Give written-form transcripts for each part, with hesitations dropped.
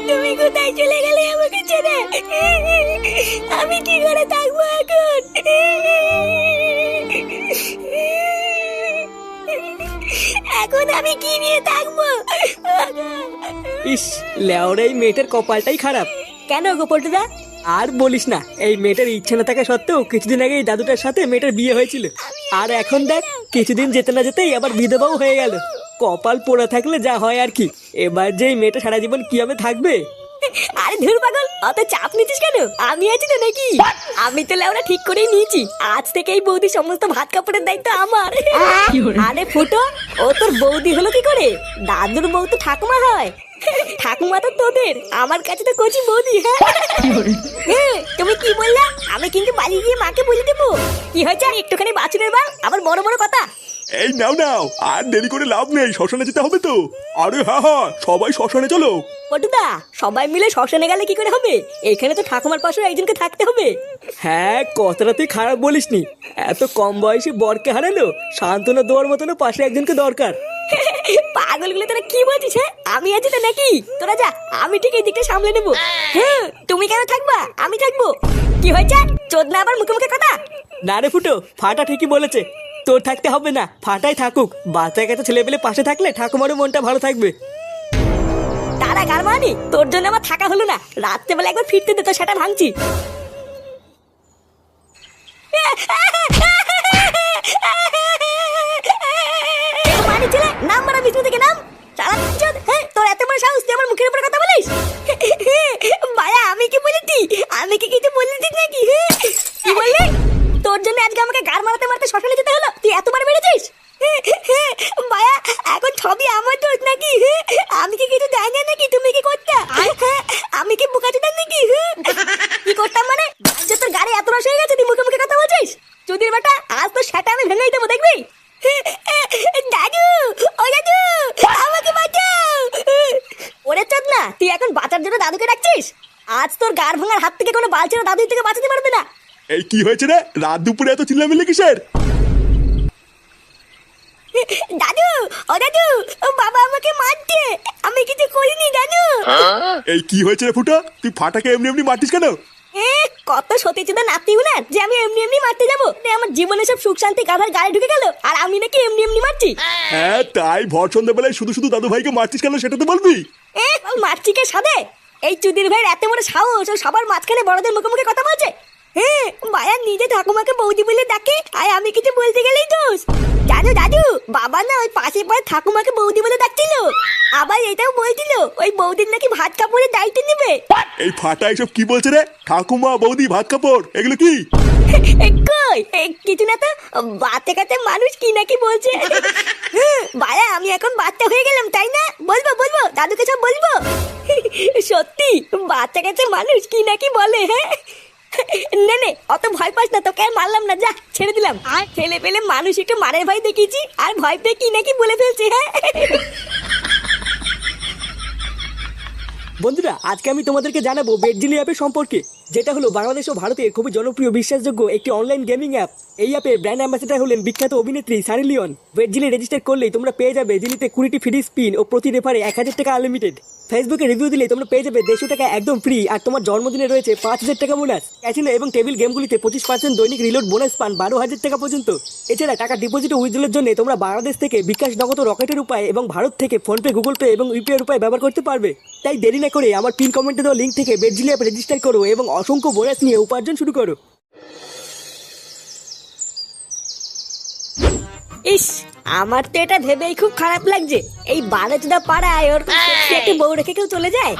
তুমি কোথায় চলে গেলে আমাকে ছেড়ে? আমি কি করে থাকবো এখন? এখন আমি কি নিয়ে থাকবো? ইস, লেওরা এই মেয়েটার কপালটাই খারাপ। কেন গো পল্টুদা? আর বলিস না, এই মেয়েটার ইচ্ছে না থাকা সত্ত্বেও কিছুদিন আগে এই দাদুটার সাথে মেয়েটার বিয়ে হয়েছিল। আর এখন দেখ, কিছুদিন যেতে না যেতেই আবার বিধবাও হয়ে গেল। কপাল পোড়া থাকলে যা হয় আর কি। এবার যে এই মেয়েটা সারা জীবন কিভাবে থাকবে? আরে ধুর পাগল, অত চাপ নিতিস কেন? আমি আছি তো নাকি? আমি তো লেওরা ঠিক করেই নিয়েছি, আজ থেকে এই বৌদি সমস্ত ভাত কাপড়ের দায়িত্ব আমার। আরে ফুটো, ও তোর বৌদি হলো কি করে? দাদুর বউ তো ঠাকুমা হয়। ঠাকুমা তো তোদের, আমার কাছে তো কচি বৌদি। হ্যাঁ, তুমি কি বললা? আমি কিন্তু বাড়ি গিয়ে মাকে বলে দেবো। কি হয়েছে? আর একটুখানি বাছুরের বাল, আবার বড় বড় কথা। এই নাও নাও, আর দেরি করে লাভ নেই, শ্মশানে যেতে হবে তো। আরে হ্যাঁ হ্যাঁ, সবাই শ্মশানে চলো। পটুদা, সবাই মিলে শ্মশানে গেলে কি করে হবে? এখানে তো ঠাকুমার পাশে একজনকে থাকতে হবে। হ্যাঁ, কথাটা তুই খারাপ বলিসনি। এত কম বয়সে বরকে হারালো, সান্ত্বনা দেওয়ার মতন পাশে একজনকে দরকার। পাগলগুলো তোরা কি বলছিস? হ্যাঁ, আমি আছি তো নাকি? তোরা যা, আমি ঠিক এই দিকটা সামলে নেবো। হ্যাঁ, তুমি কেন থাকবা? আমি থাকবো। কি হয়েছে? চোদনা আবার মুখে মুখে কথা? না রে ফুটো, ফাটা ঠিকই বলেছে। তোর থাকতে হবে না, ফাটাই থাকুক। বাচ্চা কাচ্চা ছেলে পেলে পাশে থাকলে ঠাকুমারও মনটা ভালো থাকবে। তারা গারমানি, তোর জন্য আমার থাকা হলো না। রাত্রেবেলা একবার ফিরতে দে, তো সেটা ভাঙছি। মানি ছেলে, নাম মারা বিষ্ণু থেকে নাম। সারা চোদ, হ্যাঁ, তোর এত বড় সাহস, তুই আমার মুখের উপরে কথা বলিস? ভাইয়া, আমি কি বলেছি? আমি কি কিছু বলেছি নাকি? কি বললি? তোর জন্য আজকে আমাকে গার মারতে মারতে শ্মশানে যেতে হলো। তুই এতবার মেরেছিস? ভাইয়া, এখন সবই আমার দোষ নাকি? আমি কি কিছু জানি না নাকি? তুমি কি করতে? আমি কি বোকাচোদা নাকি? কি করতাম মানে? যে তোর গাড়ি এত রস হয়ে গেছে, তুই মুখে মুখে কথা বলছিস? চুদির বেটা, আজ তো সেটা আমি ভেঙেই দেবো, দেখবি? দাদু, ও দাদু, আমাকে বাঁচাও। ওরে চোদ না, তুই এখন বাঁচার জন্য দাদুকে ডাকছিস? আজ তোর গার ভাঙার হাত থেকে কোনো বালছেনা দাদু থেকে বাঁচাতে পারবে না। এই কি হয়েছে রে? রাত দুপুরে এত চিল্লামিল্লি কিসের? দাদু, ও দাদু, ও বাবা আমাকে মারছে। আমি কিছু করিনি দাদু। এই কি হয়েছে রে ফুটা? তুই ফাটাকে এমনি এমনি মারতিস কেন? কত সতীচুদা নাতিও না যে আমি এমনি এমনি মারতে যাবো? আমার জীবনে সব সুখ শান্তি গাধার গায়ে ঢুকে গেল, আর আমি নাকি এমনি এমনি মারছি? হ্যাঁ, তাই ভর সন্ধ্যাবেলায় শুধু শুধু দাদু ভাইকে মারতিস কেন সেটা তো বলবি। মারছি কে সাধে? এই চুদির ভাইয়ের এত বড় সাহস, ও সবার মাঝখানে বড়দের মুখে মুখে কথা বলছে। হ্যাঁ, ভাইয়া নিজে ঠাকুমাকে বৌদি বলে ডাকে, আর আমি কিছু বলতে গেলেই দোষ। দাদু দাদু, বাবা না ওই পাশে পাড়ে ঠাকুমাকে বৌদি বলে ডাকছিল। আবার এটাও বলছিল ওই বৌদির নাকি ভাত কাপড়ের দায়িত্ব নেবে। এই ফাটা এসব কি বলছে রে? ঠাকুমা, বৌদি, ভাত কাপড়, এগুলো কি? কই, কিছু না তো। বাচ্চা কাচ্চা মানুষ কি নাকি বলছে। ভাইয়া, আমি এখন বাচ্চা হয়ে গেলাম, তাই না? বলবো বলবো, দাদুকে সব বলবো। সত্যি বাচ্চা কাচ্চা মানুষ কি নাকি বলে। হ্যাঁ, নে নে, অত ভয় পাস না, তোকে আর মারলাম না, যা ছেড়ে দিলাম। ছেলে পেলে মানুষ একটু মারের ভয় দেখিয়েছি, আর ভয় পেয়ে কি নাকি বলে ফেলছে। হ্যাঁ বন্ধুরা, আজকে আমি তোমাদেরকে জানাবো বেডজিলি অ্যাপের সম্পর্কে, যেটা হলো বাংলাদেশ ও ভারতের খুবই জনপ্রিয় বিশ্বাসযোগ্য একটি অনলাইন গেমিং অ্যাপ। এই অ্যাপের ব্র্যান্ড অ্যাম্বাসেডর হলেন বিখ্যাত অভিনেত্রী সানি লিওন। বেডজিলি রেজিস্টার করলেই তোমরা পেয়ে যাবে জিলিতে 20টি ফ্রি স্পিন ও প্রতি রেফারে 1000 টাকা আনলিমিটেড। ফেসবুকে রিভিউ দিলে তোমরা পেয়ে যাবে 150 টাকা একদম ফ্রি, আর তোমার জন্মদিনে রয়েছে 5000 টাকা বোনাস। ক্যাসিনো এবং টেবিল গেমগুলিতে 25% দৈনিক রিলোড বোনাস পান 12,000 টাকা পর্যন্ত। এছাড়া টাকা ডিপোজিট ও উইথড্রলের জন্য তোমরা বাংলাদেশ থেকে বিকাশ, নগদ, রকেটের উপায় এবং ভারত থেকে ফোনপে, গুগল পে এবং ইউপিআই উপায় ব্যবহার করতে পারবে। তাই দেরি না করে আমার পিন কমেন্টে দেওয়া লিঙ্ক থেকে বেডজিলি অ্যাপ রেজিস্টার করো এবং অসংখ্য বোনাস নিয়ে উপার্জন শুরু করো। ইস, আমার তো এটা ভেবেই খুব খারাপ লাগছে। এই বারোচোদা পাড়ায় ওর একটু বউ রেখে কেউ চলে যায়।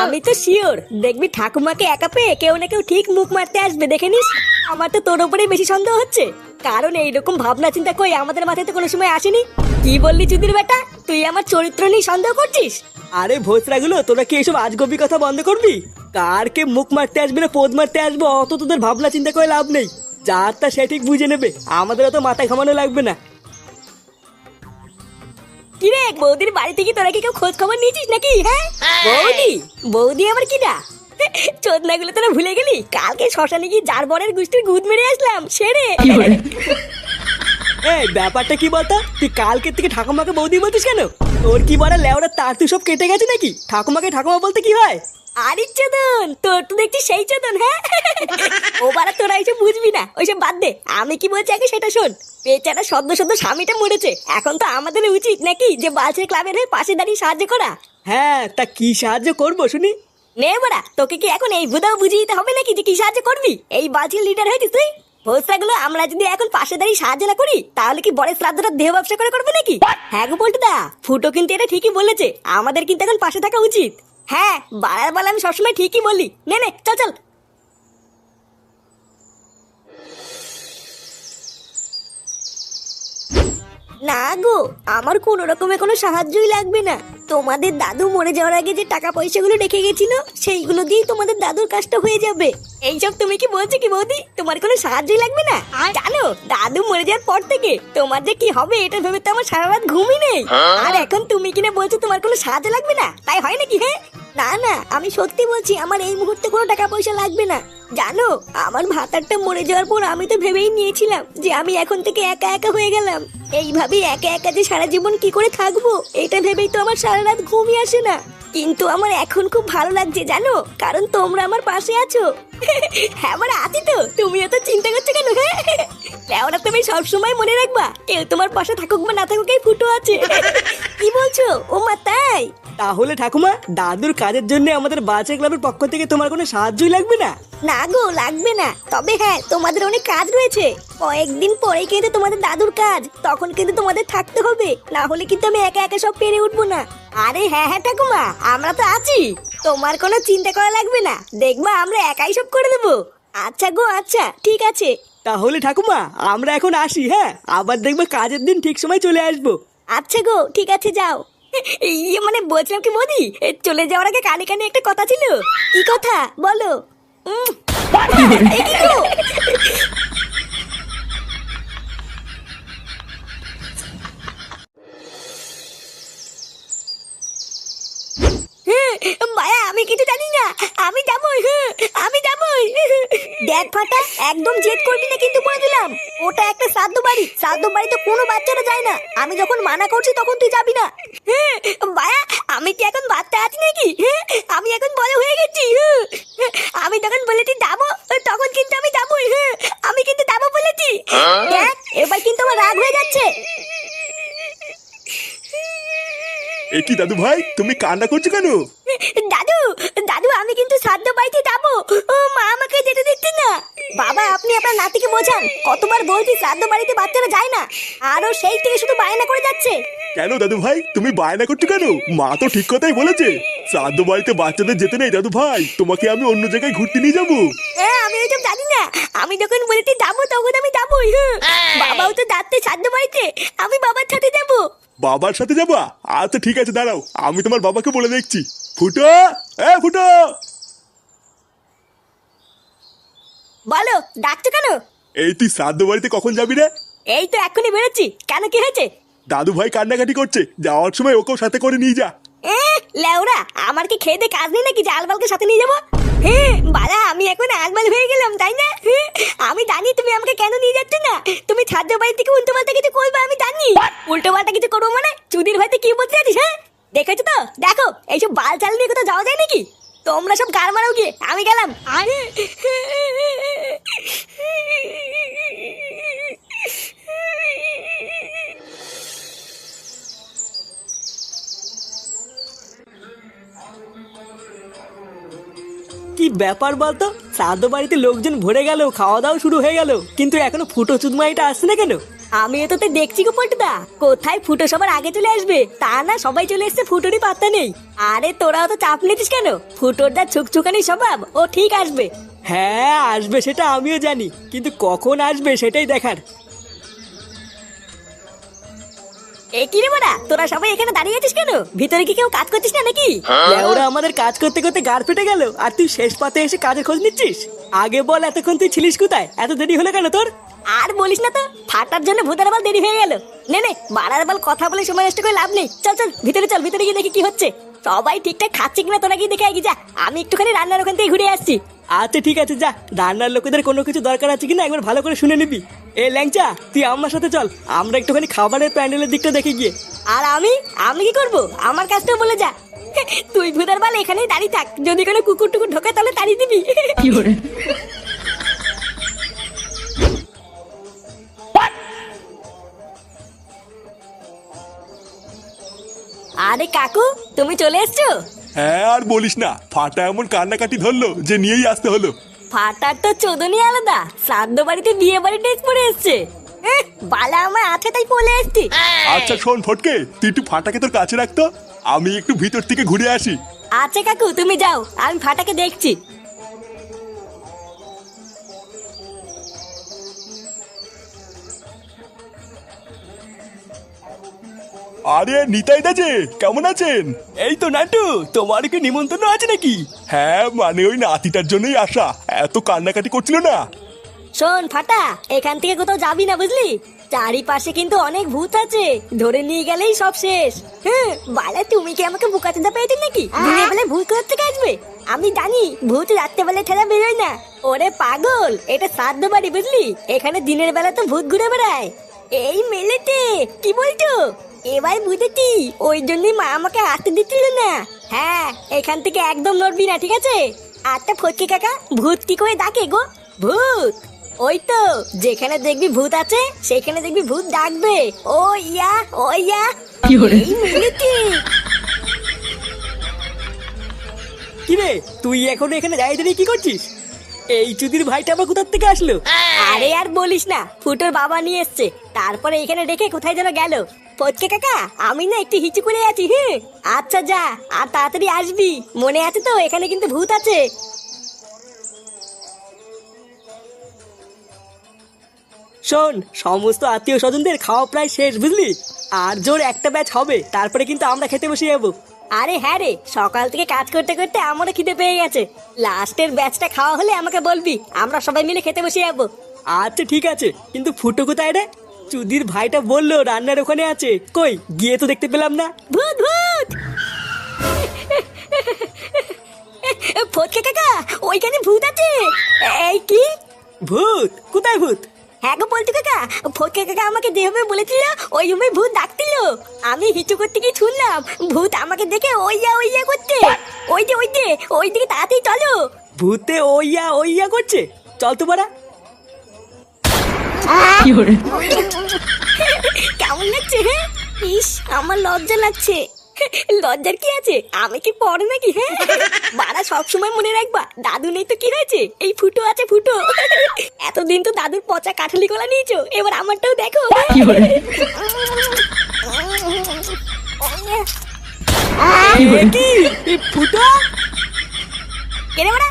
আমি তো শিওর দেখবি ঠাকুমাকে একা পেয়ে কেউ না কেউ ঠিক মুখ মারতে আসবে, দেখে নিস। আমার তো তোর উপরেই বেশি সন্দেহ হচ্ছে, কারণ এইরকম ভাবনা চিন্তা কই আমাদের মাথায় তো কোনো সময় আসেনি। কি বললি চুদির বেটা? তুই আমার চরিত্র নিয়ে সন্দেহ করছিস? আরে ভোসরাগুলো, তোরা কি এসব আজগবি কথা বন্ধ করবি? কারকে মুখ মারতে আসবে না পোদ মারতে আসবো অত তোদের ভাবনা চিন্তা করে লাভ নেই। যার তা সে ঠিক বুঝে নেবে, আমাদের অত মাথা ঘামানো লাগবে না। কিরে, বৌদির বাড়ি থেকে তোরা কি কেউ খোঁজ খবর নিয়েছিস নাকি? হ্যাঁ, বৌদি বৌদি আমার কিনা? চোদনাগুলো তোরা ভুলে গেলি? কালকে শ্মশানে গিয়ে যার বরের গুষ্টির গুদ মেরে আসলাম, সেরে। এই ব্যাপারটা কি বলতো? তুই কালকে থেকে ঠাকুমাকে বৌদি বলতিস কেন? তোর কি বড় লেওরা তার তুই সব কেটে গেছে নাকি? ঠাকুমাকে ঠাকুমা বলতে কি হয়? আরে চোদন, তোর তো দেখছি সেই চোদন। হ্যাঁ, ও বাড়া তোরা এইসব বুঝবি না, ওইসব বাদ দে। আমি কি বলছি আগে সেটা শোন। বেচারা সদ্য সদ্য স্বামীটা মরেছে, এখন তো আমাদের উচিত নাকি যে বালছের ক্লাবের হয়ে পাশে দাঁড়িয়ে সাহায্য করা। হ্যাঁ, তা কি সাহায্য করবো শুনি? নে বাড়া, তোকে কি এখন এই বুধাও বুঝিয়ে দিতে হবে নাকি যে কি সাহায্য করবি? এই বালছের লিডার হয়েছিস তুই। ভোসরাগুলো আমরা যদি এখন পাশে দাঁড়িয়ে সাহায্য না করি, তাহলে কি বড় শ্রাদ্ধটা দেহ ব্যবসা করে করবে নাকি? হ্যাঁ গো পল্টুদা, ফুটো কিন্তু এটা ঠিকই বলেছে, আমাদের কিন্তু এখন পাশে থাকা উচিত। হ্যাঁ, বাড়ার বেলা আমি সবসময় ঠিকই বলি। নে নে, চল চল। না গো, আমার কোনো রকমের কোনো সাহায্যই লাগবে না। তোমাদের দাদু মরে যাওয়ার আগে যে টাকা পয়সাগুলো রেখে গেছিল, সেইগুলো দিয়েই তোমাদের দাদুর কাজটা হয়ে যাবে। এইসব তুমি কি বলছো কি বৌদি? তোমার কোনো সাহায্যই লাগবে না? জানো, দাদু মরে যাওয়ার পর থেকে তোমার যে কি হবে এটা ভেবে তো আমার সারা রাত ঘুমই নেই। আর এখন তুমি কিনা বলছো তোমার কোনো সাহায্য লাগবে না? তাই হয় নাকি? হ্যাঁ, না না, আমি সত্যি বলছি, আমার এই মুহূর্তে কোনো টাকা পয়সা লাগবে না। জানো, আমার ভাতারটা মরে যাওয়ার পর আমি তো ভেবেই নিয়েছিলাম যে আমি এখন থেকে একা একা হয়ে গেলাম। এইভাবেই একা একা যে সারা জীবন কি করে থাকবো, এটা ভেবেই তো আমার সারা রাত ঘুমই আসে না। কিন্তু আমার এখন খুব ভালো লাগছে জানো, কারণ তোমরা আমার পাশে আছো। হ্যাঁ, আমার আছি তো, তুমিও তো চিন্তা করছো কেন? হ্যাঁ, ওরা তুমি সবসময় মনে রাখবা, কেউ তোমার পাশে থাকুক বা না থাকুক, এই ফুটো আছে। কি বলছো? ও মা, তাই? তাহলে ঠাকুমা, দাদুর কাজের জন্য আমাদের বাচ্চা ক্লাবের পক্ষ থেকে তোমার কোনো সাহায্যই লাগবে না? না গো, লাগবে না। তবে হ্যাঁ, তোমাদের অনেক কাজ রয়েছে। কয়েকদিন পরে কিন্তু তোমাদের দাদুর কাজ, তখন কিন্তু তোমাদের থাকতে হবে, না হলে কিন্তু আমি একা একা সব পেরে উঠবো না। আরে হ্যাঁ হ্যাঁ ঠাকুমা, আমরা তো আছি, তোমার কোনো চিন্তা করা লাগবে না। দেখবা আমরা একাই সব করে দেবো। আচ্ছা গো, আচ্ছা ঠিক আছে। তাহলে ঠাকুমা, আমরা এখন আসি। হ্যাঁ, আবার দেখবে কাজের দিন ঠিক সময় চলে আসবো। আচ্ছা গো, ঠিক আছে, যাও। ইয়ে মানে বলছিলাম কি মোদি, চলে যাওয়ার আগে কানে কানে একটা কথা ছিল। কি কথা বলো? এই কি গো? মায়া, আমি কিছু জানি না, আমি যাবই। আমি যাবই। দেখ ফাটা, একদম জেদ করবি না কিন্তু বলে দিলাম। ওটা একটা শ্রাদ্ধ বাড়ি, শ্রাদ্ধ বাড়িতে কোনো বাচ্চারা যায় না। আমি যখন মানা করছি তখন তুই যাবি না। মায়া, আমি কি এখন বাচ্চা আছি নাকি? আমি এখন বড় হয়ে গেছি। আমি যখন বলেছি যাবো, তখন কিন্তু আমি যাবই। আমি কিন্তু যাবো বলেছি। দেখ, এবার কিন্তু আমার রাগ হয়ে যাচ্ছে। এ কি দাদু ভাই, তুমি কান্না করছো কেন? দাদু, দাদু, আমি কিন্তু শ্রাদ্ধ বাড়িতে যাবো। ও মা আমাকে যেতে দিচ্ছে না। বাবা, আপনি আপনার নাতিকে বোঝান, কতবার বলছি শ্রাদ্ধ বাড়িতে বাচ্চারা যায় না, আরও সেই থেকে শুধু বায়না করে যাচ্ছে। কেন দাদু ভাই, তুমি বায়না করছো কেন? মা তো ঠিক কথাই বলেছে, শ্রাদ্ধ বাড়িতে বাচ্চাদের যেতে নেই। দাদু ভাই, তোমাকে আমি অন্য জায়গায় ঘুরতে নিয়ে যাবো। হ্যাঁ, আমি ওইসব জানি না, আমি যখন বলেছি যাবো তখন আমি যাবোই। বাবাও তো যাচ্ছে শ্রাদ্ধ বাড়িতে, আমি বাবার সাথে যাবো। বাবার সাথে যাবা? আচ্ছা ঠিক আছে, দাঁড়াও, আমি তোমার বাবাকে বলে দেখছি। ফুটো, ফুটো। বলো, ডাকছো কেন? এই তুই শ্রাদ্ধ বাড়িতে কখন যাবি রে? এই তো এখনই বেরোচ্ছি। কেন, কি হয়েছে? দাদু ভাই কান্নাকাটি করছে, যাওয়ার সময় ওকেও সাথে করে নিয়ে যা। লেওরা, আমার কি খেয়ে কাজ নেই নাকি যে আলবালকে সাথে নিয়ে যাবো? বালা, আমি এখন আলবাল হয়ে গেলাম তাই না? আমি জানি তুমি আমাকে কেন নিয়ে যাচ্ছ না। তুমি ছাদ্য বাড়ি থেকে উল্টো পাল্টা কিছু করবে আমি জানি। উল্টো পাল্টা কিছু করবো মানে চুদির হয়তো কি বলতে যাচ্ছিস? হ্যাঁ, দেখেছো তো, দেখো এইসব বাল চাল নিয়ে কোথাও যাওয়া যায় নাকি? তোমরা সব গার মারাও গিয়ে, আমি গেলাম। আরে কি ব্যাপার বলতো? শ্রাদ্ধ বাড়িতে লোকজন ভরে গেল, খাওয়া দাওয়া শুরু হয়ে গেল, কিন্তু এখনো ফুটো চুদমাইটা আসছে না কেন? আমিও তো দেখছি গো পল্টুদা, কোথায় ফুটো সবার আগে চলে আসবে, তা না সবাই চলে এসছে, ফুটোরই পাত্তা নেই। আরে তোরাও তো চাপ নিতিস কেন? ফুটোর যা ছুকছুকানি স্বভাব, ও ঠিক আসবে। হ্যাঁ, আসবে সেটা আমিও জানি, কিন্তু কখন আসবে সেটাই দেখার। এ কি রে বড়া, তোরা সবাই এখানে দাঁড়িয়ে আছিস কেন? ভিতরে কি কেউ কাজ করছিস না নাকি? ওরা আমাদের কাজ করতে করতে গাড় ফেটে গেল, আর তুই শেষ পাতে এসে কাজের খোঁজ নিচ্ছিস? আগে বল, এতক্ষণ তুই ছিলিস কোথায়? এত দেরি হলো কেন তোর? আর বলিস না তো, ফাটার জন্য ভূতের বাল দেরি হয়ে গেল। নে নে, বাড়ার বাল কথা বলে সময় নষ্ট করে লাভ নেই। চল চল ভিতরে চল, ভিতরে গিয়ে দেখি কি হচ্ছে। সবাই ঠিকঠাক খাচ্ছে কিনা তোরা গিয়ে দেখে আগে যা, আমি একটুখানি রান্নার ওখান থেকে ঘুরে আসছি। আচ্ছা ঠিক আছে, যা। রান্নার লোকেদের কোনো কিছু দরকার আছে কিনা একবার ভালো করে শুনে নিবি। এ ল্যাংচা, তুই আমার সাথে চল, আমরা একটুখানি খাবারের প্যান্ডেলের দিকটা দেখে গিয়ে। আর আমি আমি কি করব? আমার কাজটা বলে যা। তুই ভুদার বাল এখানেই দাঁড়িয়ে থাক, যদি কোনো কুকুর টুকুর ঢোকে তাহলে তাড়িয়ে দিবি। আরে কাকু, তুমি চলে এসছো? হ্যাঁ, আর বলিস না, ফাটা এমন কান্নাকাটি ধরলো যে নিয়েই আসতে হলো। ফাটার তো চোদনই আলাদা, শ্রাদ্ধ বাড়িতে বিয়ে বাড়ি ড্রেস পরে এসছে। বালা আমার আছে তাই বলে এসছি। আচ্ছা শোন ফটকে, তুই একটু ফাটাকে তোর কাছে রাখতো, আমি একটু ভিতর থেকে ঘুরে আসি। আচ্ছা কাকু, তুমি যাও, আমি ফাটাকে দেখছি। আরে নিতাই দা যে, কেমন আছেন? এই তো নাটু, তোমার কি নিমন্ত্রণ আছে নাকি? হ্যাঁ মানে ওই নাতিটার জন্যই আসা, এত কান্নাকাটি করছিল না। শোন ফাটা, এখান থেকে কোথাও যাবি না বুঝলি, চারিপাশে কিন্তু অনেক ভূত আছে, ধরে নিয়ে গেলেই সব শেষ। হ্যাঁ বালা, তুমি কি আমাকে বুকাচোদা পেয়েছো নাকি? দিনের বেলায় ভূত কোথা থেকে আসবে? আমি জানি ভূত রাত্রেবেলায় ঠেলা বেরোয় না। ওরে পাগল, এটা শ্রাদ্ধ বাড়ি বুঝলি, এখানে দিনের বেলা তো ভূত ঘুরে বেড়ায়। এই মেলেতে কি বলছো? এবার বুঝেছি, ওই জন্যই মা আমাকে আসতে দিচ্ছিল না। হ্যাঁ, এখান থেকে একদম নড়বি না, ঠিক আছে? আচ্ছা ফটকে কাকা, ভূত কি করে ডাকে গো? ভূত ওই তো, যেখানে দেখবি ভূত আছে সেখানে দেখবি ভূত ডাকবে। ও ইয়া, ও ইয়া। এই মিলিতি। কি রে, তুই এখন এখানে দাঁড়িয়ে দাঁড়িয়ে কি করছিস? এই চুদির ভাইটা আবার কোথার থেকে আসলো? আরে আর বলিস না, ফুটোর বাবা নিয়ে এসছে, তারপরে এখানে রেখে কোথায় যেন গেল। ফটকে কাকা, আমি না একটু হিচু করে আছি। হ্যাঁ আচ্ছা যা, আর তাড়াতাড়ি আসবি, মনে আছে তো এখানে কিন্তু ভূত আছে। শোন, সমস্ত আত্মীয় স্বজনদের খাওয়া প্রায় শেষ বুঝলি, আর জোর একটা ব্যাচ হবে, তারপরে কিন্তু আমরা খেতে বসে যাবো। আরে হ্যাঁ রে, সকাল থেকে কাজ করতে করতে আমারও খিদে পেয়ে গেছে। লাস্টের ব্যাচটা খাওয়া হলে আমাকে বলবি, আমরা সবাই মিলে খেতে বসে যাবো। আচ্ছা ঠিক আছে, কিন্তু ফুটো কোথায় রে? চুদির ভাইটা বললো রান্নার ওখানে আছে, কই গিয়ে তো দেখতে পেলাম না। ভূত ভূত। ফটকে কাকা, ওইখানে ভূত আছে। এই কি? ভূত? কোথায় ভূত? হ্যাঁ গো পল্টু কাকা, ফটকে কাকা আমাকে যেভাবে বলেছিল ওই রুমে ভূত ডাকছিল। আমি হিচু করতে গিয়ে শুনলাম ভূত আমাকে দেখে ওইয়া করতে। ওই যে ওই দিকে তাড়াতাড়ি চলো। ভূতে ওইয়া ওইয়া করছে, চল তো বাড়া। কেমন লাগছে? হ্যাঁ ইস, আমার লজ্জা লাগছে। লজ্জার কি আছে, আমি কি পড়ে নাকি? হ্যাঁ বাড়া, সবসময় মনে রাখবা, দাদু নেই তো কি হয়েছে, এই ফুটো আছে ফুটো। এতদিন তো দাদুর পচা কাঠালি গলা নিয়েছো, এবার আমারটাও দেখো। কি এই ফুটো? কেনে বাড়া?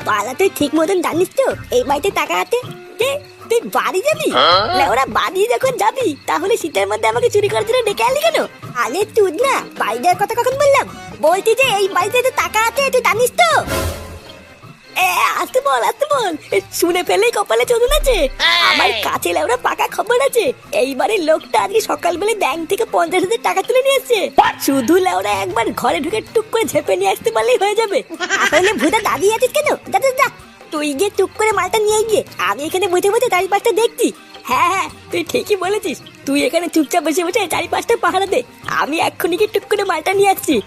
পালা, তুই ঠিক মতন জানিস তো এই বাড়িতে টাকা আছে? কে, তুই বাড়ি যাবি? ওরা বাড়ি যখন যাবি তাহলে শীতের মধ্যে আমাকে চুরি করার জন্য ডেকে আনলি কেন? আরে তুই না, বাড়ি যাওয়ার কথা কখন বললাম? বলছি যে এই বাড়িতে তো টাকা আছে, তুই জানিস তো? আসতে বল, শুনে ফেলেই কপালে চোদন আছে। আমার কাছে লেওরা পাকা খবর আছে, এইবারে লোকটা আজকে সকালবেলা ব্যাংক থেকে 50,000 টাকা তুলে নিয়ে এসছে। শুধু লেওরা একবার ঘরে ঢুকে টুক করে ঝেপে নিয়ে আসতে পারলেই হয়ে যাবে। তাহলে ভূতা দাঁড়িয়ে আছিস কেন? যা, তুই গিয়ে টুক করে মালটা নিয়ে গিয়ে, আমি এখানে বসে বসে চারিপাশটা দেখছি। হ্যাঁ তুই ঠিকই বলেছিস, তুই এখানে চুপচাপ বসে বসে চারিপাশটা পাহারা দে, আমি এক্ষুনি গিয়ে টুক করে মালটা নিয়ে আসছি।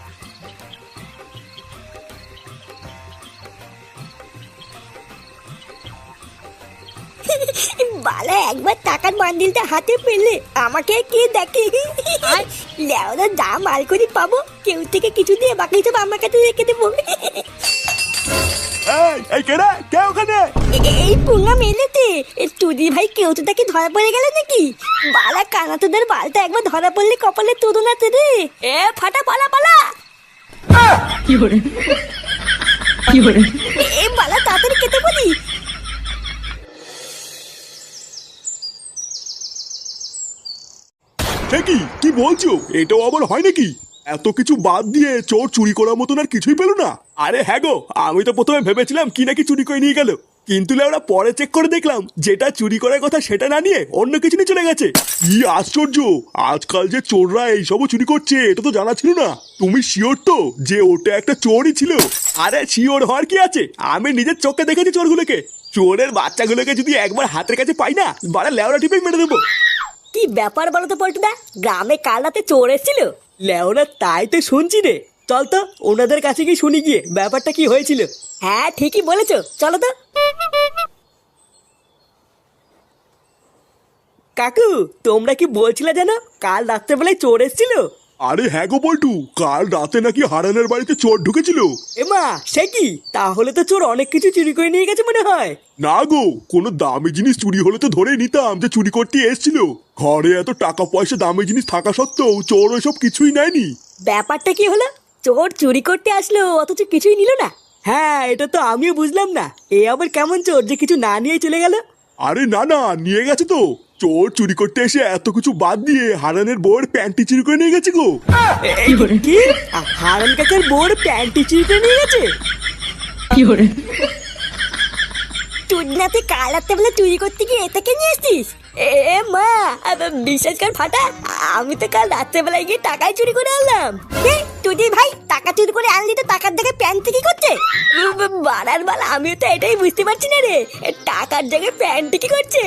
বালা, একবার টাকার বান্ডিলটা হাতে পেলে আমাকে কে দেখে? লেওরা যা মাল করি পাবো, কেউ থেকে কিছু দিয়ে বাকি সব আমার কাছে রেখে দেবো। এই কেডা, কে ওখানে? এই পুঙ্গা মেলেতে তুদি ভাই, কেউ তো তাকে ধরা পড়ে গেল নাকি? বালা কানা, তোদের বালটা একবার ধরা পড়লে কপালে তোদন আছে রে। ফাটা, পালা। এ বালা, তাড়াতাড়ি কেটে বলি। কি বলছো? এটাও আবার হয় নাকি? এত কিছু বাদ দিয়ে চোর চুরি করার মতন আর কিছুই পেল না? আরে হ্যাঁ গো, আমি তো প্রথমে ভেবেছিলাম কি নাকি চুরি করে নিয়ে গেল, কিন্তু লেওরা পরে চেক করে দেখলাম যেটা চুরি করার কথা সেটা না নিয়ে অন্য কিছু নিয়ে চলে গেছে। কি আশ্চর্য, আজকাল যে চোররা এইসবও চুরি করছে এটা তো জানা ছিল না। তুমি শিওর তো যে ওটা একটা চোরই ছিল? আরে শিওর হওয়ার কি আছে, আমি নিজের চোখে দেখেছি চোরগুলোকে। চোরের বাচ্চাগুলোকে যদি একবার হাতের কাছে পাই না, বাড়া লেওরা টিপে মেরে দেবো। কি ব্যাপার বলো তো পল্টুদা, গ্রামে কাল রাতে চোর এসেছিল? লেওরা তাই তো শুনছি রে। চল তো ওনাদের কাছে গিয়ে শুনি গিয়ে ব্যাপারটা কি হয়েছিল। হ্যাঁ ঠিকই বলেছো, চলো তো। কাকু তোমরা কি বলছিলে জানো কাল রাত্রেবেলায় চোর এসেছিল? আরে হ্যাঁ গো বল্টু, কাল রাতে নাকি হারানের বাড়িতে চোর ঢুকেছিল। এমা সে কি, তাহলে তো চোর অনেক কিছু চুরি করে নিয়ে গেছে মনে হয়। না গো, কোনো দামি জিনিস চুরি হলে তো ধরেই নিতাম যে চুরি করতে এসেছিল। ঘরে এত টাকা পয়সা দামি জিনিস থাকা সত্ত্বেও চোর ওইসব কিছুই নেয়নি। ব্যাপারটা কি হলো, চোর চুরি করতে আসলো অথচ কিছুই নিল না? হ্যাঁ এটা তো আমিও বুঝলাম না, এ আবার কেমন চোর যে কিছু না নিয়ে চলে গেল। আরে না না, নিয়ে গেছে তো। চোর চুরি করতে এসে এত কিছু বাদ দিয়ে হারানের বউয়ের প্যান্টি চুরি করে নিয়ে গেছে গো। কি হারান কাকার বোর প্যান্টি চুরি করে নিয়ে গেছে? চুদনা তুই কাল রাত্রে বেলা চুরি করতে গিয়ে এটাকে নিয়ে এসছিস? এ মা, বিশ্বাস কর ফাটা, আমি তো কাল রাত্রেবেলায় গিয়ে টাকাই চুরি করে আনলাম। তুই ভাই টাকা চুরি করে আনলি তো টাকার দেখে প্যান্ট কি করছে? বাড়ার বাল, আমিও তো এটাই বুঝতে পারছি না রে, টাকার জায়গায় প্যান্ট কি করছে।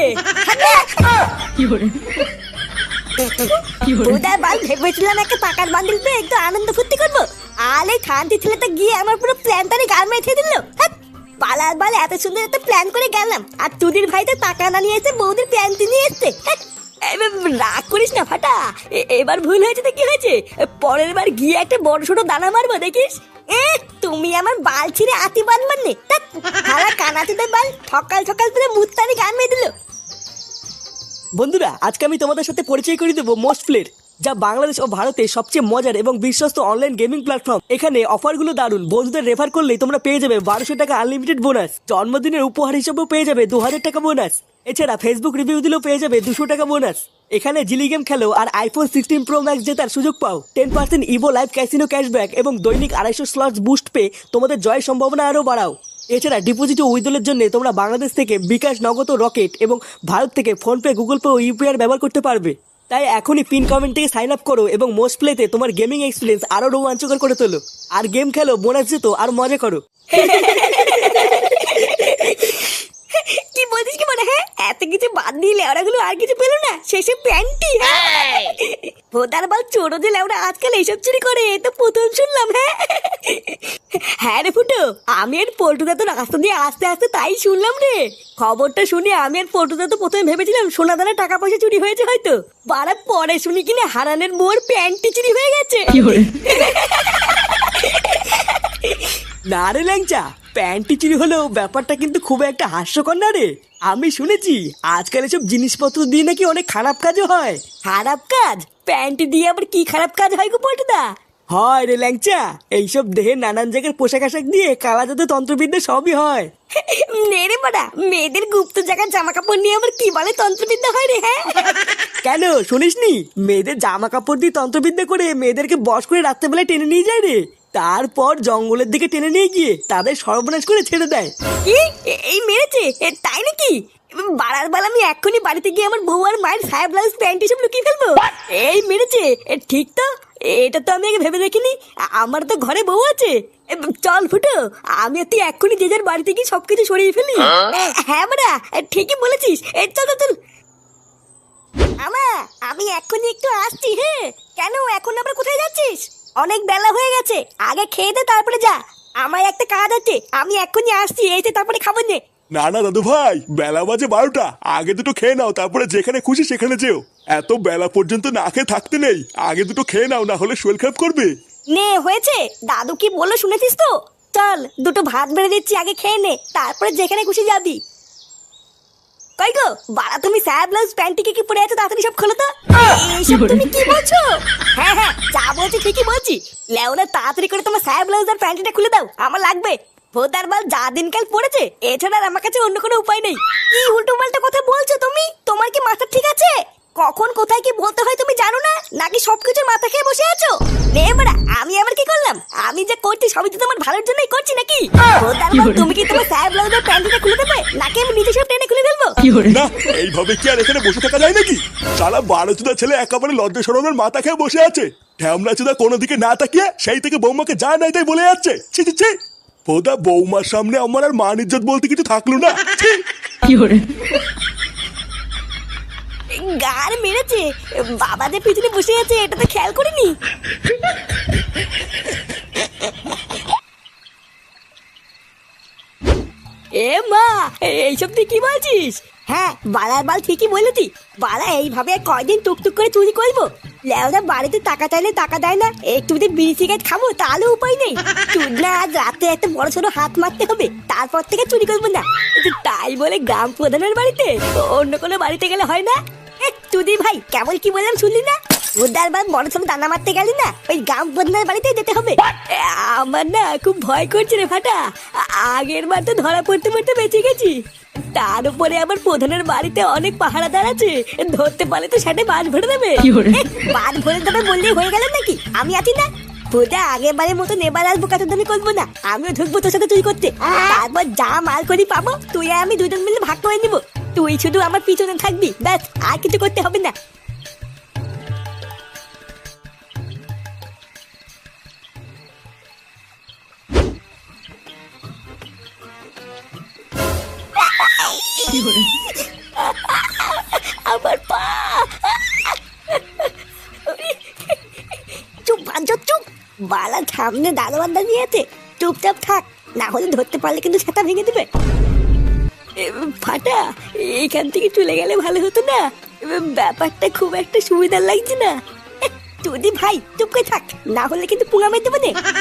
ওটা বাল ভেবেছিলাম একটা টাকার বান্ডিল পেয়ে একটু আনন্দ ফুর্তি করবো, আর এই খানটি ছেলেটা গিয়ে আমার পুরো প্ল্যানটারে গাল মেরে দিল। পালার বাল, এত সুন্দর একটা প্ল্যান করে গেলাম আর তুদির ভাই তো টাকা না নিয়ে এসে বৌদির প্যান্ট নিয়ে এসছে। রাগ করিস না ফাটা, এবার ভুল হয়েছে তো কি হয়েছে, পরের বার গিয়ে একটা বড় ছোট দানা মারবো দেখিস। তুমি আমার বাল ছিঁড়ে আতি বান মারলে কানাতে বাল, সকাল সকাল তুলে মুত্তানি গান মেয়ে দিল। বন্ধুরা আজকে আমি তোমাদের সাথে পরিচয় করে দেবো মোস্ট প্লের, যা বাংলাদেশ ও ভারতে সবচেয়ে মজার এবং বিশ্বস্ত অনলাইন গেমিং প্ল্যাটফর্ম। এখানে অফারগুলো দারুণ, বন্ধুদের রেফার করলেই তোমরা পেয়ে যাবে 1200 টাকা আনলিমিটেড বোনাস, জন্মদিনের উপহার হিসেবেও পেয়ে যাবে 2000 টাকা বোনাস। এছাড়া ফেসবুক রিভিউ দিলেও পেয়ে যাবে 200 টাকা বোনাস। এখানে জিলি গেম খেলো আর আইফোন 16 প্রো ম্যাক্স জেতার সুযোগ পাও। 10% ইভো লাইভ ক্যাসিনো ক্যাশব্যাক এবং দৈনিক 250 স্লটস বুস্ট পেয়ে তোমাদের জয়ের সম্ভাবনা আরও বাড়াও। এছাড়া ডিপোজিট ও উইথড্রলের জন্য তোমরা বাংলাদেশ থেকে বিকাশ, নগদ ও রকেট এবং ভারত থেকে ফোনপে, গুগল পে ও ইউপিআই ব্যবহার করতে পারবে। তাই এখনই পিন কমেন্ট থেকে সাইন আপ করো এবং মোস্ট প্লেতে তোমার গেমিং এক্সপিরিয়েন্স আরো রোমাঞ্চকর করে তোলো। আর গেম খেলো, বোনাস যেত আর মজা করো। কি বলছিস কি মানে? হ্যাঁ, এত কিছু বাদ দিয়ে লেওড়াগুলো আর কিছু পেলো না, শেষে প্যান্টি। ভোদার বাল, চোরো যে লেওড়া আজকাল এইসব চুরি করে তো প্রথম শুনলাম। হ্যাঁ রে ফুটো, আমি আর পল্টুদা তো রাস্তা দিয়ে আস্তে আস্তে তাই শুনলাম রে। খবরটা শুনে আমি আর পল্টুদা তো প্রথমে ভেবেছিলাম সোনা দানা টাকা পয়সা চুরি হয়েছে হয়তো, বারা পরে শুনি কিনা হারানের বোর প্যান্টি চুরি হয়ে গেছে। না রে ল্যাংচা, প্যান্টি চুরি হলেও ব্যাপারটা কিন্তু খুব একটা হাস্যকর না রে। আমি শুনেছি আজকাল এসব জিনিসপত্র দিয়ে নাকি অনেক খারাপ কাজও হয়। খারাপ কাজ? প্যান্টি দিয়ে আবার কি খারাপ কাজ হয় গো পল্টুদা? হয় রে ল্যাংচা, এইসব দেহে নানান জায়গার পোশাক আশাক দিয়ে কালা জাদু তন্ত্রবিদ্যা সবই হয়। নেড়ে বাড়া, মেয়েদের গুপ্ত জায়গার জামা কাপড় নিয়ে আবার কি বলে তন্ত্রবিদ্যা হয় রে? হ্যাঁ কেন শুনিসনি? মেয়েদের জামা কাপড় দিয়ে তন্ত্রবিদ্যা করে মেয়েদেরকে বশ করে রাত্রেবেলায় টেনে নিয়ে যায় রে, তারপর জঙ্গলের দিকে টেনে নিয়ে গিয়ে তাদের সর্বনাশ করে ছেড়ে দেয়। কি এই মেরেছে? তাই নাকি? বাড়ার বেলা আমি এক্ষুনি বাড়িতে গিয়ে আমার বউ আর মায়ের সায়া ব্লাউজ প্যান্ট এসব লুকিয়ে ফেলবো। এই মেরেছে? ঠিক তো, এটা তো আমি আগে ভেবে দেখিনি। আমার তো ঘরে বউ আছে। চল ফুটো, আমি আর তুই এক্ষুনি যে যার বাড়িতে গিয়ে সবকিছু সরিয়ে ফেলি। হ্যাঁ বাড়া, ঠিকই বলেছিস। চল চল চল। আমি এক্ষুনি একটু আসছি। হ্যাঁ কেন, এখন আবার কোথায় যাচ্ছিস? অনেক বেলা হয়ে গেছে, আগে খেয়ে দে তারপরে যা। আমার একটা কাজ আছে, আমি এক্ষুনি আসছি, এসে তারপরে খাবো নে। না না দাদু ভাই, বেলা বাজে 12টা, আগে দুটো খেয়ে নাও, তারপরে যেখানে খুশি সেখানে যেও। এত বেলা পর্যন্ত না খেয়ে থাকতে নেই, আগে দুটো খেয়ে নাও, না হলে শরীর খারাপ করবে। নে হয়েছে, দাদু কি বললো শুনেছিস তো? চল দুটো ভাত বেড়ে দিচ্ছি, আগে খেয়ে নে, তারপরে যেখানে খুশি যাবি। কই গো বাড়া, তুমি স্যার ব্লাউজ প্যান্টিকে কি পরে আছো? তাড়াতাড়ি সব খোলো তো। এইসব তুমি কি বলছো? হ্যাঁ হ্যাঁ, যা বলছি ঠিকই বলছি। লেওরা তাড়াতাড়ি করে তোমার স্যার ব্লাউজ আর প্যান্টিটা খুলে দাও, আমার লাগবে। ভোদার বাল, যা দিনকাল পড়েছে, এছাড়া আর আমার কাছে অন্য কোনো উপায় নেই। কি উল্টো পাল্টা কথা বলছো তুমি? তোমার কি মাথা ঠিক আছে? কখন কোথায় কি বলতে হয় তুমি জানো না, নাকি সবকিছুর মাথা খেয়ে বসে আছো? নে বাড়া, আমি আবার কি করলাম? আমি যা করছি সবই তো তোমার ভালোর জন্যই করছি নাকি? তুমি কি তোমার সাহেব ব্লাউজের প্যান্টটা খুলে দেবে, নাকি আমি নিজে সব টেনে খুলে ফেলবো? না, এইভাবে কি আর এখানে বসে থাকা যায় নাকি? শালা 12 চুদা ছেলে একেবারে লজ্জা শরমের মাথা খেয়ে বসে আছে। ঢ্যামলা চুদা কোনো দিকে না তাকিয়ে সেই থেকে বৌমাকে যা নাই তাই বলে যাচ্ছে। ছি ছি ছি, বোধা বৌমার সামনে আমার আর মান ইজ্জত বলতে কিছু থাকলো না। ছি। গার মেরেছে, বাবাদের পিছনে বসে আছে, এটা তো খেয়াল করিনি। এ মা, এইসব তুই কি বলছিস? হ্যাঁ, বালার বাল ঠিকই বলেছি। বালা এইভাবে কয়দিন টুকটুক করে চুরি করবো? লেওরা বাড়িতে টাকা চাইলে টাকা দেয় না, একটু যদি বিড়ি সিগারেট খাবো তাহলে উপায় নেই। চুদনা আজ রাতে একটা বড় ছোট হাত মারতে হবে, তারপর থেকে চুরি করবো না। তাই বলে গ্রাম প্রধানের বাড়িতে, অন্য কোনো বাড়িতে গেলে হয় না? তুই ভাই কেমন কি বললাম শুনলি না? উদার বার বড় ছোট দানা মারতে গেলি না, ওই গ্রাম প্রধানের বাড়িতে যেতে হবে। আমার না খুব ভয় করছে রে ফাটা। আগের বার তো ধরা পড়তে পড়তে বেঁচে গেছি, তার উপরে আবার প্রধানের বাড়িতে অনেক পাহারাদার আছে, ধরতে পারলে তো সেটা বাজ ভরে দেবে। বাজ ভরে দেবে বললেই হয়ে গেল নাকি? আমি আছি না। বোধা আগের বারের মতো নেবার আসবো কাতাদানি করবো না, আমিও ঢুকবো তোর সাথে চুরি করতে। তারপর যা মাল করি পাবো তুই আর আমি দুজন মিলে ভাগ করে নিবো। তুই শুধু আমার পিছনে থাকবি, ব্যাস, আর কিছু করতে হবে না। আমার পা, চুপ বাঞ্চো চুপ। বালা সামনে দারোয়ান দাঁড়িয়ে আছে, চুপচাপ থাক, না হলে ধরতে পারলে কিন্তু ছাতা ভেঙে দেবে। ফাটা, এখান থেকে চলে গেলে ভালো হতো না? ব্যাপারটা খুব একটা সুবিধার লাগছে না। যদি ভাই চুপ করে থাক, না হলে কিন্তু পুঙ্গা মেরে দেবো।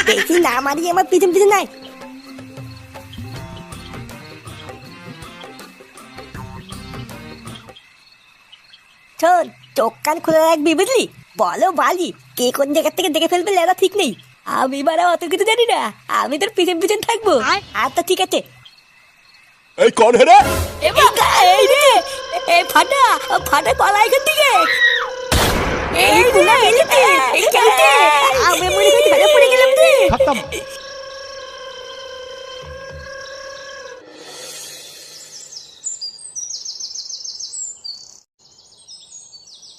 দেখি না মারিয়ে আমার পিছন পিছন নাই। শোন, চোখ কান খুলে রাখবি বুঝলি? বলো বালি, কে কোন জায়গা থেকে দেখে ফেলবে লেলা ঠিক নেই। আমি বারা অত কিছু জানি না, আমি তোর পিছন পিছন থাকবো। আচ্ছা ঠিক আছে। এই কোন হেরে? এই রে, এই ফাটা, ফাটা পালা এখান থেকে। এই বুনা এলিতে, এই কেউতে, আমি মনে হয় ধরে পড়ে গেলাম রে।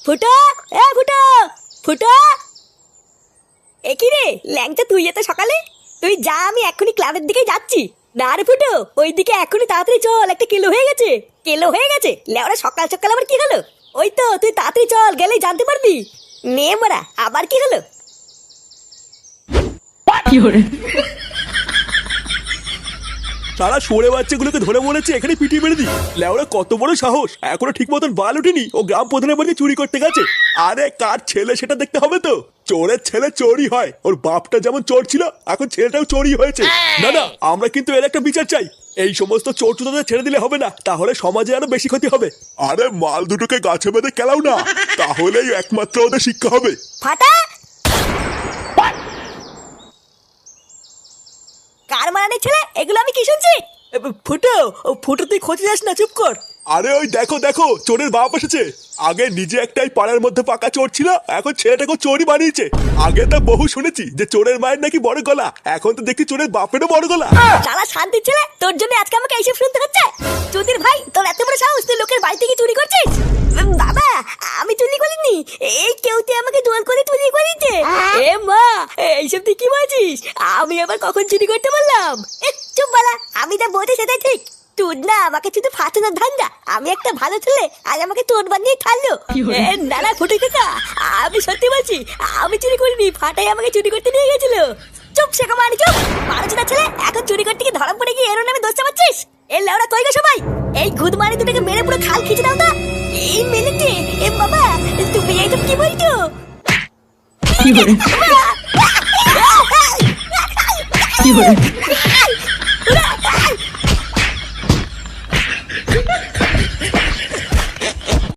ফুটো, এ ফুটো, ফুটো। এ কি রে ল্যাংচা, তুই এত সকালে? তুই যা, আমি এখনই ক্লাবের দিকে যাচ্ছি। না রে ফুটো, ওইদিকে এখনই তাড়াতাড়ি চল, একটা কেলো হয়ে গেছে। কেলো হয়ে গেছে? লেওরা সকাল সকাল আবার কি হলো? ওই তো, তুই তাড়াতাড়ি চল, গেলেই জানতে পারবি। নে মারা, আবার কি হলো? সারা সরে বাচ্চাগুলোকে ধরে বলেছে এখানে পিটিয়ে মেরে দি। লেওরা কত বড় সাহস, এখনো ঠিক মতন বাল উঠেনি, ও গ্রাম প্রধানের বাড়িতে চুরি করতে গেছে। আরে কার ছেলে সেটা দেখতে হবে তো। চোরের ছেলে চোরই হয়, ওর বাপটা যেমন চোর ছিল, এখন ছেলেটাও চোরই হয়েছে। না না, আমরা কিন্তু এর একটা বিচার চাই। এই সমস্ত চোর চোরদের ছেড়ে দিলে হবে না, তাহলে সমাজে আরো বেশি ক্ষতি হবে। আরে মাল দুটোকে গাছে বেঁধে খেলাও না, তাহলেই একমাত্র ওদের শিক্ষা হবে। ফাটা, কার মারানি ছেলে এগুলো আমি কি শুনছি? ফুটো, ফুটো তুই খোঁজে যাস না, চুপ কর। আরে ওই দেখো দেখো, চোরের বাপ এসেছে। আগে নিজে একটাই পাড়ার মধ্যে পাকা চোর ছিল, এখন ছেলেটাকে চোরই বানিয়েছে। আগে তো বহু শুনেছি যে চোরের মায়ের নাকি বড় গলা, এখন তো দেখি চোরের বাপেরও বড় গলা। শালা শান্তি ছেলে, তোর জন্য আজকে আমাকে এইসব শুনতে হচ্ছে। চুদির ভাই, তোর এত বড় সাহস, তুই লোকের বাড়ি থেকে চুরি করছিস? বাবা, আমি চুরি করিনি, এই কেউতে আমাকে জোর করে চুরি করেছে। এ মা, এইসব তুই কি বলছিস? আমি আবার কখন চুরি করতে বললাম? চুপ বালা, আমি যা বলছি সেটাই ঠিক। তুই না আমাকে শুধু ফাটানোর ধান্দা, আমি একটা ভালো ছেলে আর আমাকে তোর বানিয়ে ছাড়লো। না না ফুটে কাকা, আমি সত্যি বলছি, আমি চুরি করিনি, ফাটাই আমাকে চুরি করতে নিয়ে গেছিল। চুপ শেখা মানি, চুপ। মানুষটা ছেলে এখন চুরি করতে গিয়ে ধরা পড়ে গিয়ে এর নামে দোষ চাপাচ্ছিস? এ লেওড়া কই গো সবাই? এই গুদ মারি দুটোকে মেরে পুরো খাল খিচে দাও তো। এই মেলেতে, এ বাবা, তুমি এইসব কি বলছো? কি